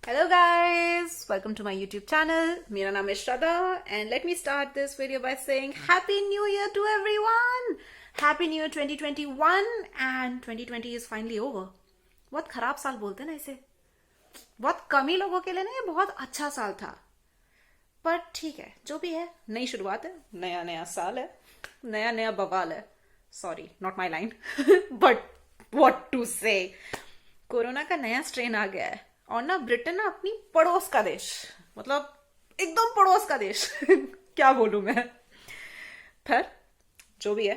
Hello guys, welcome to my YouTube channel. मेरा नाम है श्रद्धा and let me start this video by saying Happy New Year to everyone. Happy New Year 2021 and 2020 is finally over. बहुत खराब साल बोलते हैं ना इसे. बहुत कम ही लोगों के लिए ना ये बहुत अच्छा साल था. पर ठीक है, जो भी है, नई शुरुआत है, नया नया साल है, नया नया बवाल है. Sorry, not my line, but what to say. Corona का नया स्ट्रेन आ गया है और ना ब्रिटेन ना अपनी पड़ोस का देश, मतलब एकदम पड़ोस का देश क्या बोलूं मैं. फिर जो भी है,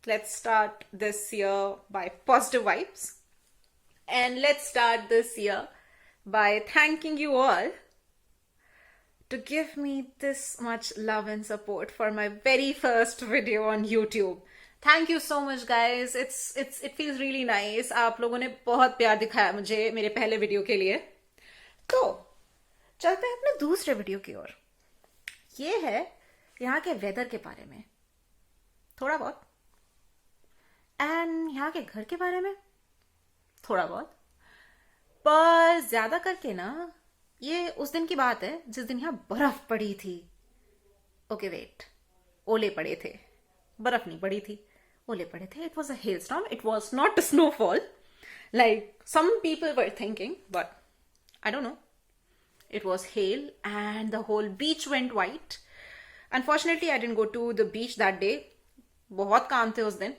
let's start this year by positive vibes and let's start this year by thanking you all to give me this much love and support for my very first video on YouTube. Thank you so much guys. It feels really nice. आप लोगों ने बहुत प्यार दिखाया मुझे मेरे पहले video के लिए. तो चलते हैं अपने दूसरे वीडियो की ओर. ये है यहाँ के वेदर के बारे में थोड़ा बहुत एंड यहाँ के घर के बारे में थोड़ा बहुत. पर ज्यादा करके ना ये उस दिन की बात है जिस दिन यहाँ बर्फ पड़ी थी. ओके वेट, ओले पड़े थे, बर्फ नहीं पड़ी थी, ओले पड़े थे. It was a hail storm, it was not a snowfall like some people were thinking, but I don't know. It was hail and the whole beach went white. Unfortunately I didn't go to the beach that day. बहुत काम थे उस दिन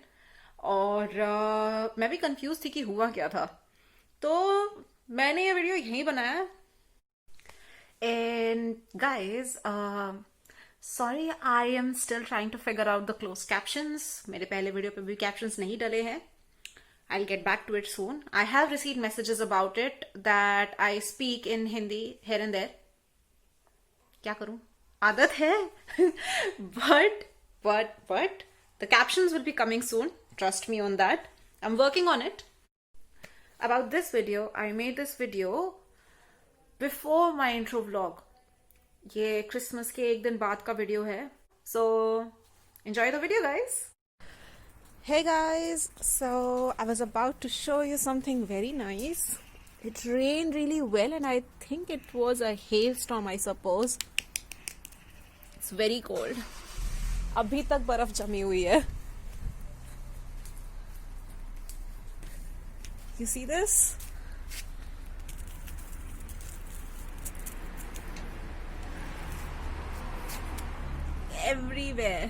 और मैं भी confuse थी कि हुआ क्या था. तो मैंने ये वीडियो यहीं बनाया. And guys, sorry, I am still trying to figure out the closed captions. मेरे पहले वीडियो पे भी captions नहीं डले हैं. I'll get back to it soon. I have received messages about it that I speak in Hindi here and there. क्या करूं? आदत है. but the captions will be coming soon. Trust me on that. I'm working on it. About this video, I made this video before my intro vlog. ये Christmas के एक दिन बाद का वीडियो है. So enjoy the video guys. Hey guys, so I was about to show you something very nice. It rained really well and I think it was a hailstorm, I suppose. It's very cold. अभी तक बर्फ जमी हुई है. You see this? Everywhere.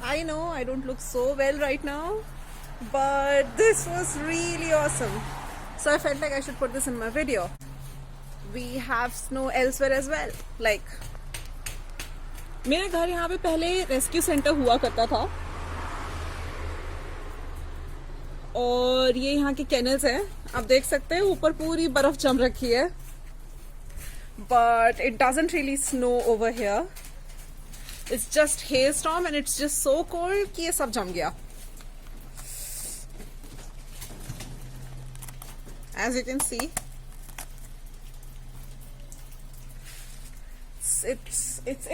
I know I don't look so well right now, but this was really awesome. So I felt like I should put this in my video. We have snow elsewhere as well. Like, मेरे घर यहाँ पे पहले rescue centre हुआ करता था और ये यहाँ के कैनल्स हैं. आप देख सकते हैं ऊपर पूरी बर्फ जम रखी है. But it doesn't really snow over here. It's just hailstorm and it's just so cold कि ये सब जम गया. As you can see,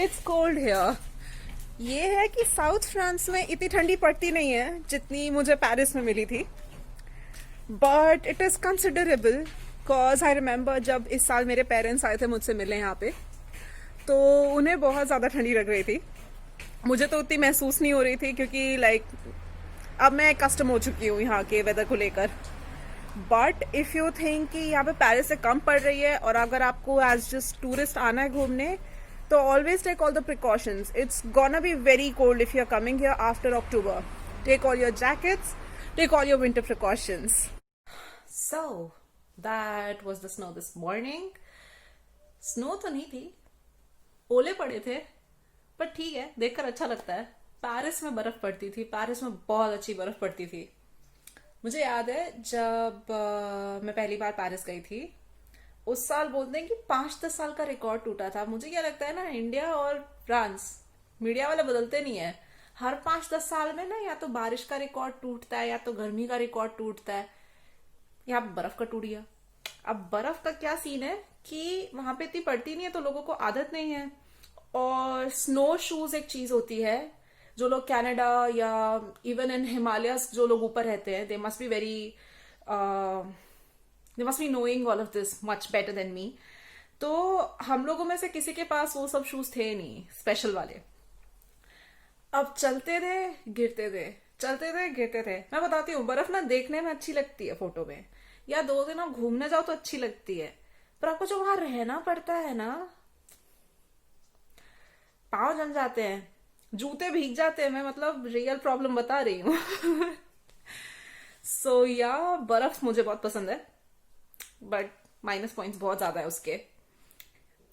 it's cold here. ये है कि साउथ फ्रांस में इतनी ठंडी पड़ती नहीं है जितनी मुझे पेरिस में मिली थी. But it is considerable cause I remember जब इस साल मेरे पेरेंट्स आए थे मुझसे मिलने यहाँ पे, तो उन्हें बहुत ज़्यादा ठंडी लग रही थी. मुझे तो उतनी महसूस नहीं हो रही थी क्योंकि लाइक अब मैं कस्टम हो चुकी हूँ यहाँ के वेदर को लेकर. बट इफ़ यू थिंक कि यहाँ पे पेरिस से कम पड़ रही है और अगर आपको एज जस्ट टूरिस्ट आना है घूमने, तो always take all the precautions. It's gonna be very cold if you are coming here after October. Take all your jackets, take all your winter precautions. So that was the snow this morning. Snow तो नहीं थी, ओले पड़े थे, पर ठीक है, देखकर अच्छा लगता है. पेरिस में बर्फ पड़ती थी, पेरिस में बहुत अच्छी बर्फ पड़ती थी. मुझे याद है जब मैं पहली बार पेरिस गई थी, उस साल बोलते हैं कि 5-10 साल का रिकॉर्ड टूटा था. मुझे क्या लगता है ना, इंडिया और फ्रांस मीडिया वाले बदलते नहीं है. हर 5-10 साल में ना या तो बारिश का रिकॉर्ड टूटता है या तो गर्मी का रिकॉर्ड टूटता है. यहाँ बर्फ का टूट गया. अब बर्फ का क्या सीन है कि वहां पे इतनी पड़ती नहीं है तो लोगों को आदत नहीं है. और स्नो शूज एक चीज होती है जो लोग कनाडा या इवन इन हिमालयस जो लोग ऊपर रहते हैं, they must be very they must be knowing all of this much better than me. तो हम लोगों में से किसी के पास वो सब शूज थे नहीं स्पेशल वाले। अब चलते थे गिरते थे, चलते थे गिरते थे। मैं बताती हूँ, बर्फ ना देखने में अच्छी लगती है फोटो में, या 2 दिन आप घूमने जाओ तो अच्छी लगती है, पर आपको जो वहां रहना पड़ता है ना, पाँव जम जाते हैं, जूते भीग जाते हैं। मैं मतलब रियल प्रॉब्लम बता रही हूँ। सो या बर्फ मुझे बहुत पसंद है, बट माइनस पॉइंट्स बहुत ज्यादा है उसके।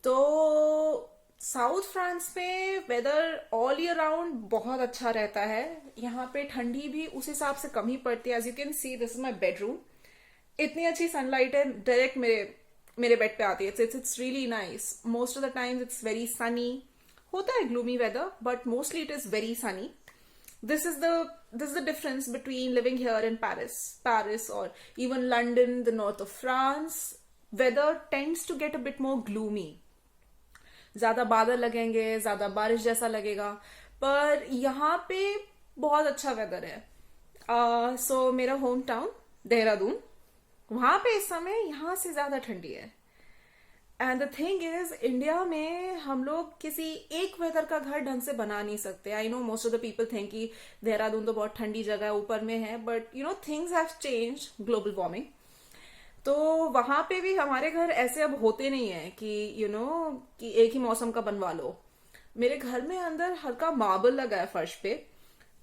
तो साउथ फ्रांस में वेदर ऑल ईयर राउंड बहुत अच्छा रहता है। यहाँ पे ठंडी भी उस हिसाब से कम ही पड़ती है। As you can see, this is my bedroom. इतनी अच्छी सनलाइट है डायरेक्ट मेरे मेरे बेड पे आती है। It's really nice. Most of the times it's very sunny. होता है gloomy weather, but mostly it is very sunny. this is the this is the difference between living here in Paris or even London, the north of France. Weather tends to get a bit more gloomy. ज्यादा बादल लगेंगे, ज्यादा बारिश जैसा लगेगा, पर यहाँ पे बहुत अच्छा वेदर है। सो मेरा होम टाउन देहरादून, वहां पे इस समय यहाँ से ज्यादा ठंडी है। And the thing is, India में हम लोग किसी एक वेदर का घर ढंग से बना नहीं सकते। I know most of the people think कि देहरादून तो बहुत ठंडी जगह है, ऊपर में है, but you know things have change, global warming. तो वहां पे भी हमारे घर ऐसे अब होते नहीं है कि यू नो कि एक ही मौसम का बनवा लो। मेरे घर में अंदर हल्का मार्बल लगा है फर्श पे,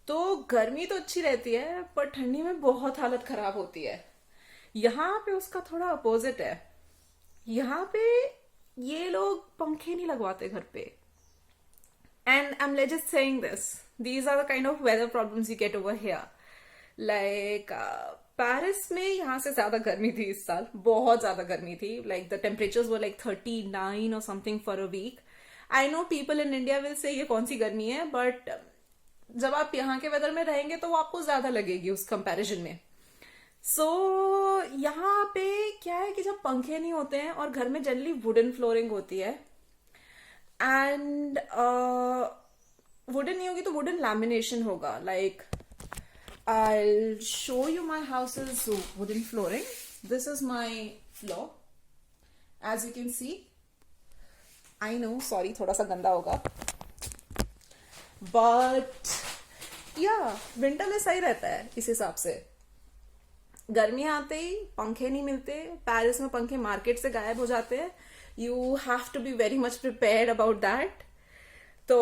तो गर्मी तो अच्छी रहती है, पर ठंडी में बहुत हालत खराब होती है। यहाँ पे उसका थोड़ा अपोजिट है। यहाँ पे ये लोग पंखे नहीं लगवाते घर पे। And I am just saying this, these are the kind of weather problems you get over here. Like Paris में यहाँ से ज्यादा गर्मी थी इस साल, बहुत ज्यादा गर्मी थी। Like the temperatures were like 39 और something for a week. I know people in India will say ये कौन सी गर्मी है, बट जब आप यहाँ के वेदर में रहेंगे तो वो आपको ज्यादा लगेगी उस कंपैरिजन में। सो यहाँ पे क्या है कि जब पंखे नहीं होते हैं और घर में जनरली वुडन फ्लोरिंग होती है, एंड वुडन नहीं होगी तो वुडन लैमिनेशन होगा। Like I show you my house is wooden flooring. This is my floor as you can see. I know, sorry थोड़ा सा गंदा होगा, बट या विंटर में सही रहता है इस हिसाब से। गर्मी आते ही पंखे नहीं मिलते। पेरिस में पंखे मार्केट से गायब हो जाते हैं। You have to be very much prepared about that. तो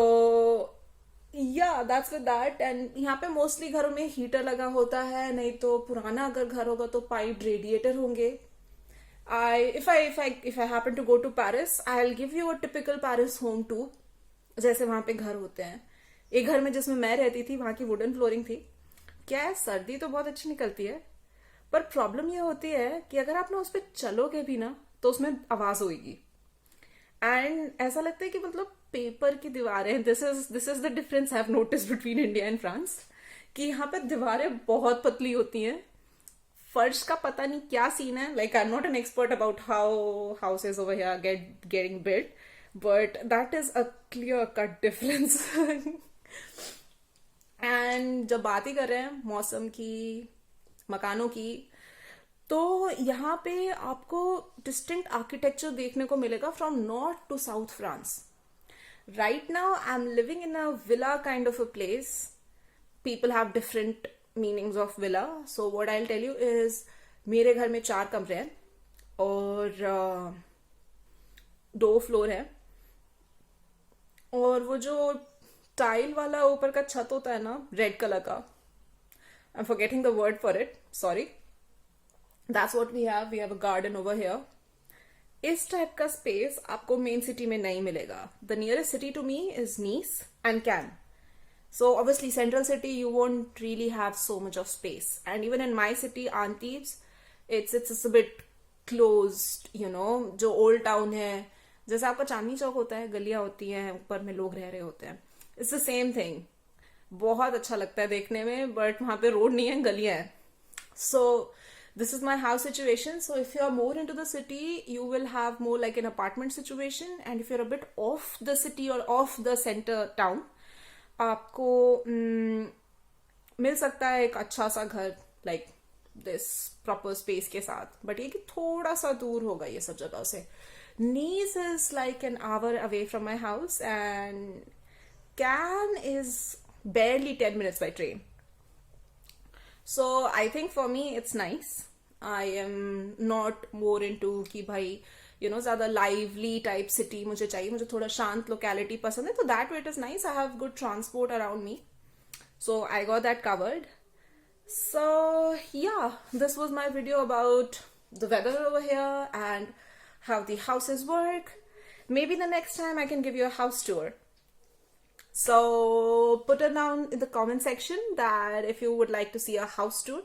या दैट्स विद दैट। एंड यहाँ पे मोस्टली घरों में हीटर लगा होता है, नहीं तो पुराना अगर घर होगा तो पाइप रेडिएटर होंगे। if I happen to go to Paris, I'll give you a typical Paris home tour, जैसे वहां पे घर होते हैं। एक घर में जिसमें मैं रहती थी, वहां की वुडन फ्लोरिंग थी। क्या है, सर्दी तो बहुत अच्छी निकलती है, पर प्रॉब्लम ये होती है कि अगर आप ना उस पर चलोगे भी ना तो उसमें आवाज होगी। एंड ऐसा लगता है कि मतलब पेपर की दीवारें। This is the difference I have notice between India and France, कि यहाँ पे दीवारें बहुत पतली होती हैं। फर्श का पता नहीं क्या सीन है। Like I am not an expert about how houses over here getting built, but that is a clear cut difference. And जब बात ही कर रहे हैं मौसम की, मकानों की, तो यहाँ पे आपको डिस्टिंक्ट आर्किटेक्चर देखने को मिलेगा from north to south France. Right now I am living in a villa kind of a place. People have different meanings of villa. So what I will tell you is, मेरे घर में 4 कमरे हैं और 2 floor है, और वो जो टाइल वाला ऊपर का छत होता है ना, रेड कलर का, I'm forgetting the word for it, sorry. That's what we have. We have a garden over here. इस टाइप का स्पेस आपको मेन सिटी में नहीं मिलेगा। The nearest city to me is Nice and Cannes. So obviously central city you won't really have so much of space. And even in my city, Antibes, it's a bit closed, you know. जो old town है, जैसे आपका चांदनी चौक होता है, गलियां होती हैं, ऊपर में लोग रह रहे होते हैं। It's the same thing. बहुत अच्छा लगता है देखने में, बट वहां पे रोड नहीं है, गलियां हैं। So this is my house situation. So if you are more into the city, you will have more like an apartment situation. And if you are a bit off the city or off the centre town, आपको मिल सकता है एक अच्छा सा घर, like this proper space के साथ, बट ये कि थोड़ा सा दूर होगा ये सब जगह से. Nice is like an hour away from my house, and Cannes is barely 10 minutes by train. So I think for me it's nice. I am not more into कि भाई ज़्यादा lively type city मुझे चाहिए. मुझे थोड़ा शांत locality पसंद है, तो that way it is nice. I have good transport around me, so I got that covered. So yeah, this was my video about the weather over here and how the houses work. Maybe the next time I can give you a house tour. So put it down in the comment section that if you would like to see a house tour.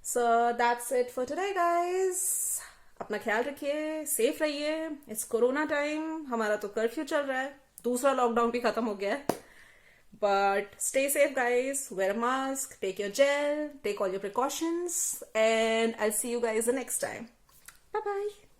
So that's it for today, guys. अपना ख्याल रखिए, safe रहिए. It's corona time, हमारा तो curfew चल रहा है, दूसरा लॉकडाउन भी खत्म हो गया है. But stay safe, guys. Wear a mask, take your gel, take all your precautions, and I'll see you guys the next time. Bye bye.